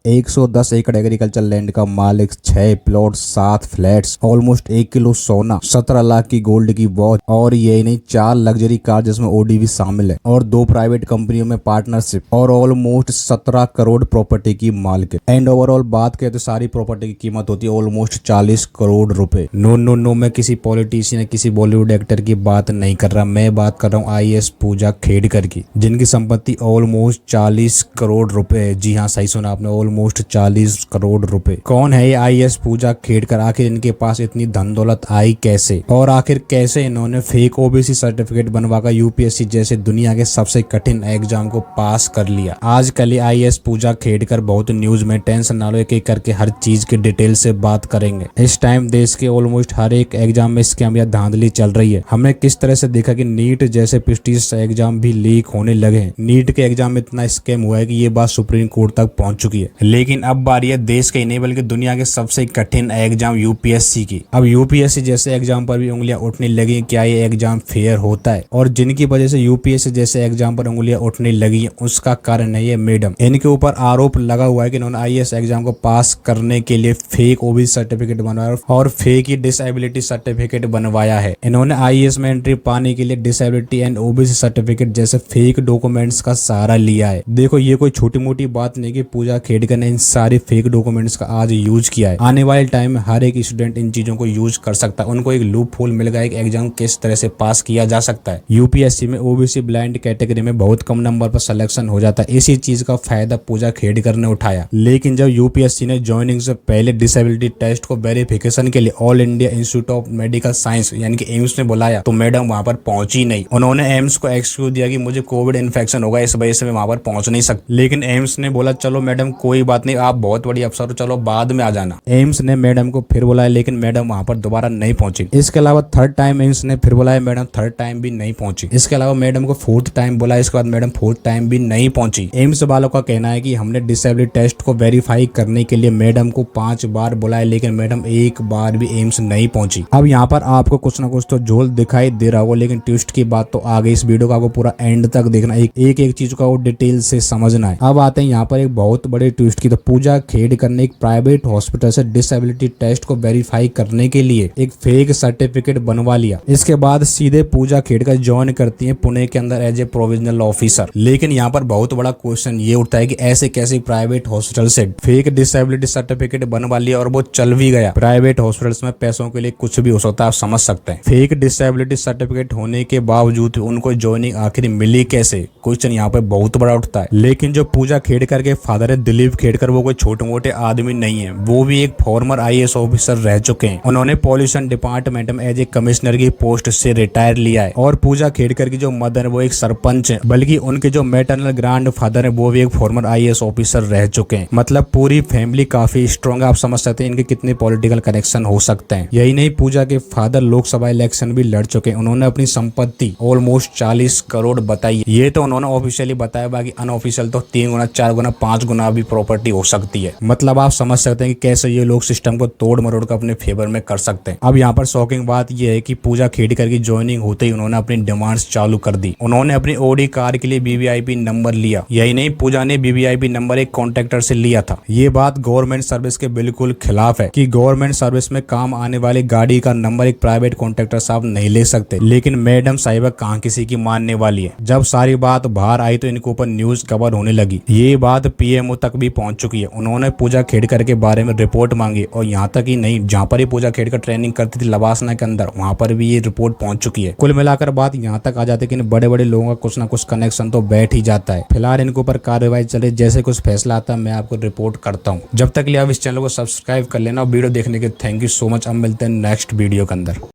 110 एकड़ agriculture land का मालिक, 6 प्लॉट, 7 फ्लैट्स, ऑलमोस्ट 1 किलो सोना, 17 लाख की गोल्ड की वॉच और ये नहीं 4 लग्जरी कार जिसमें ओडी भी शामिल है और 2 प्राइवेट कंपनियों में पार्टनरशिप और ऑलमोस्ट 17 करोड़ प्रॉपर्टी की मालिक। एंड ओवरऑल बात करें तो सारी प्रॉपर्टी की कीमत होती है ऑलमोस्ट 40 करोड़ रुपए। नो, मैं किसी पॉलिटिशियन या किसी बॉलीवुड एक्टर की बात नहीं कर रहा, मैं बात कर रहा हूँ IAS पूजा खेड़कर की, जिनकी संपत्ति ऑलमोस्ट 40 करोड़ रुपए है। जी हाँ, सही सुना आपने, ऑलमोस्ट 40 करोड़ रुपए। कौन है ये IAS पूजा खेड़कर? आखिर इनके पास इतनी धन दौलत आई कैसे, और आखिर कैसे इन्होंने फेक OBC सर्टिफिकेट बनवाकर UPSC जैसे दुनिया के सबसे कठिन एग्जाम को पास कर लिया? आजकल IAS पूजा खेड़कर बहुत न्यूज में, टेंशन ना लो, एक एक करके हर चीज के डिटेल से बात करेंगे। इस टाइम देश के ऑलमोस्ट हर एक एग्जाम में स्कैम या धांधली चल रही है। हमने किस तरह से देखा कि नीट जैसे प्रेस्टीजियस एग्जाम भी लीक होने लगे हैं। नीट के एग्जाम में इतना स्कैम हुआ है कि ये बात सुप्रीम कोर्ट तक पहुंच चुकी है। लेकिन अब बारी है देश के ही नहीं बल्कि दुनिया के सबसे कठिन एग्जाम UPSC की। अब UPSC जैसे एग्जाम पर भी उंगलियां उठने लगी, क्या ये एग्जाम फेयर होता है? और जिनकी वजह से UPSC जैसे एग्जाम पर उंगलियां उठने लगी है, उसका कारण है ये मैडम। इनके ऊपर आरोप लगा हुआ है कि इन्होंने IAS एग्जाम को पास करने के लिए फेक OBC सर्टिफिकेट बनवाया और फेक ही डिसेबिलिटी सर्टिफिकेट बनवाया है। इन्होंने IAS में एंट्री पाने के लिए डिसेबिलिटी एंड OBC सर्टिफिकेट जैसे फेक डॉक्यूमेंट्स का सहारा लिया है। देखो, ये कोई छोटी मोटी बात नहीं कि पूजा खेड़कर ने इन सारे फेक डॉक्यूमेंट्स का आज यूज किया है। आने वाले टाइम में हर एक स्टूडेंट इन चीजों को यूज कर सकता है। उनको एक लूप होल मिल गया, एक एग्जाम किस तरह से पास किया जा सकता है। UPSC में OBC ब्लाइंड कैटेगरी में बहुत कम नंबर पर सिलेक्शन हो जाता है। इसी चीज का फायदा पूजा खेड़कर ने उठाया। लेकिन जब UPSC ने ज्वाइनिंग से पहले डिसेबिलिटी टेस्ट को वेरिफिकेशन के लिए all India institute of medical science यानी कि एम्स ने बुलाया, तो मैडम वहां पर पहुंची नहीं। उन्होंने एम्स को एक्सक्यूज दिया कि मुझे कोविड इन्फेक्शन होगा, इस वजह से मैं वहां पर पहुंच नहीं सकती। लेकिन एम्स ने बोला चलो मैडम कोई बात नहीं, आप बहुत बड़ी अफसर हो, चलो बाद में आ जाना। एम्स ने मैडम को फिर बुलाया, लेकिन मैडम वहां पर दोबारा नहीं पहुंची। इसके अलावा थर्ड टाइम एम्स ने फिर बुलाया, मैडम थर्ड टाइम भी नहीं पहुंची। इसके अलावा मैडम को फोर्थ टाइम बुलाया, इसके बाद मैडम फोर्थ टाइम भी नहीं पहुंची। एम्स वालों का कहना है कि हमने डिसेबिलिटी टेस्ट को वेरीफाई करने के लिए मैडम को 5 बार बुलाया, लेकिन मैडम एक बार भी एम्स नहीं पहुंची। अब यहाँ पर आपको कुछ ना कुछ तो झोल दिखाई दे रहा होगा, लेकिन ट्विस्ट की बात तो आ गई। इस वीडियो को आपको पूरा एंड तक देखना, एक चीज का वो डिटेल से समझना है। अब आते हैं यहाँ पर एक बहुत बड़े ट्विस्ट की। तो पूजा खेड़कर ने एक प्राइवेट हॉस्पिटल से डिसेबिलिटी टेस्ट को वेरीफाई करने के लिए एक फेक सर्टिफिकेट बनवा लिया। इसके बाद सीधे पूजा खेड़कर ज्वाइन करती है पुणे के अंदर एज ए प्रोविजनल ऑफिसर। लेकिन यहाँ पर बहुत बड़ा क्वेश्चन ये उठता है कि ऐसे कैसे प्राइवेट हॉस्पिटल से फेक डिसेबिलिटी सर्टिफिकेट बनवा लिया और वो चल भी गया। प्राइवेट हॉस्पिटल्स में पैसों के लिए कुछ भी हो सकता है, आप समझ सकते हैं। फेक डिसेबिलिटी सर्टिफिकेट होने के बावजूद उनको ज्वाइनिंग आखिर मिली कैसे, क्वेश्चन यहाँ पे बहुत बड़ा उठता है। लेकिन जो पूजा खेड़कर के फादर है दिलीप खेड़कर, वो कोई छोटे मोटे आदमी नहीं है, वो भी एक फॉर्मर IAS ऑफिसर रह चुके हैं। उन्होंने पॉल्यूशन डिपार्टमेंट में एज ए कमिश्नर की पोस्ट से रिटायर लिया है। और पूजा खेड़कर की जो मदर है वो एक सरपंच है, बल्कि उनके जो मैटरनल ग्रैंड फादर है वो भी एक फॉर्मर IAS ऑफिसर रह चुके हैं। मतलब पूरी फैमिली काफी स्ट्रॉन्ग है। आप समझ सकते हैं इनके कितने पॉलिटिकल कनेक्शन हो सकते हैं। यही नहीं, पूजा के फादर लोकसभा इलेक्शन भी लड़ चुके हैं। उन्होंने अपनी संपत्ति ऑलमोस्ट 40 करोड़ बताई। ये तो उन्होंने ऑफिशियली बताया, बाकी अनऑफिशियल तो 3 गुना 4 गुना 5 गुना भी प्रॉपर्टी हो सकती है। मतलब आप समझ सकते हैं कि कैसे ये लोग सिस्टम को तोड़ मरोड़ कर अपने फेवर में कर सकते हैं। अब यहाँ पर शॉकिंग बात यह है कि पूजा खेड़कर की ज्वाइनिंग होते ही उन्होंने अपनी डिमांड्स चालू कर दी। उन्होंने अपनी OD कार के लिए VVIP नंबर लिया। यही नहीं, पूजा ने VVIP नंबर एक कॉन्ट्रैक्टर से लिया था। ये बात गवर्नमेंट सर्विस के बिल्कुल खिलाफ है कि गवर्नमेंट सर्विस में काम आने वाली गाड़ी का नंबर एक प्राइवेट कॉन्ट्रैक्टर साहब नहीं ले सकते। लेकिन मैडम साहिबा कहाँ किसी की मानने वाली है। जब सारी बात बाहर आई तो इनके ऊपर न्यूज कवर होने लगी। ये बात PMO तक भी पहुंच चुकी है। उन्होंने पूजा खेड़कर के बारे में रिपोर्ट मांगी और यहाँ तक ही नहीं, जहाँ पर ही पूजा खेड़कर ट्रेनिंग करती थी लवासना के अंदर, वहाँ पर भी ये रिपोर्ट पहुंच चुकी है। कुल मिलाकर बात यहाँ तक आ जाती है कि बड़े बड़े लोगों का कुछ ना कुछ कनेक्शन तो बैठ ही जाता है। फिलहाल इनके ऊपर कार्रवाई चले, जैसे कुछ फैसला आता है मैं आपको रिपोर्ट करता हूँ। जब तक लिए आप इस चैनल को सब्सक्राइब कर लेना और वीडियो देखने के थैंक यू सो मच। अब मिलते हैं नेक्स्ट वीडियो के अंदर।